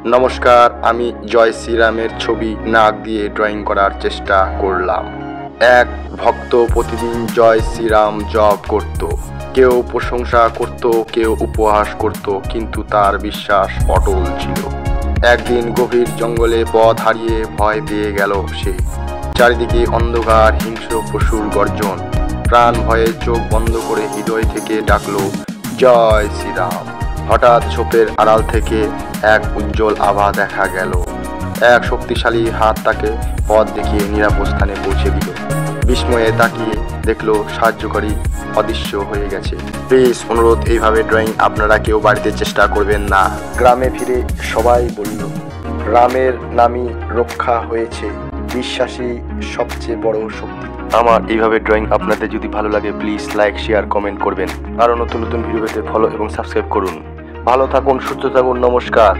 নমস্কার, আমি জয় শ্রীরামের ছবি নাক দিয়ে ড্রয়িং করার চেষ্টা করলাম। এক ভক্ত প্রতিদিন জয় শ্রীরাম জপ করত। কেউ প্রশংসা করত, কেউ উপহাস করত, কিন্তু তার বিশ্বাস অটল ছিল। একদিন গভীর জঙ্গলে পথ হারিয়ে ভয় পেয়ে গেল সে। চারিদিকে অন্ধকার, হিংস্র পশুর গর্জন। প্রাণ ভয়ে চোখ বন্ধ করে হৃদয় থেকে ডাকলো জয় শ্রীরাম। হঠাৎ ঝোপের আড়াল থেকে এক উজ্জ্বল আভা দেখা গেল। এক শক্তিশালী হাত তাকে পথ দেখিয়ে নিরাপদ স্থানে পৌঁছে দিল। বিস্ময়ে তাকিয়ে দেখলো সাহায্যকারী অদৃশ্য হয়ে গেছে। প্লিজ অনুরোধ, এইভাবে ড্রয়িং আপনারা কেউ বাড়িতে চেষ্টা করবেন না। গ্রামে ফিরে সবাই বলল, রামের নামই রক্ষা হয়েছে, বিশ্বাসী সবচেয়ে বড় শক্তি। আমার এইভাবে ড্রয়িং আপনাদের যদি ভালো লাগে প্লিজ লাইক, শেয়ার, কমেন্ট করবেন। আরও নতুন নতুন ভিডিও পেতে ফলো এবং সাবস্ক্রাইব করুন। ভালো থাকুন, সুস্থ থাকুন, নমস্কার।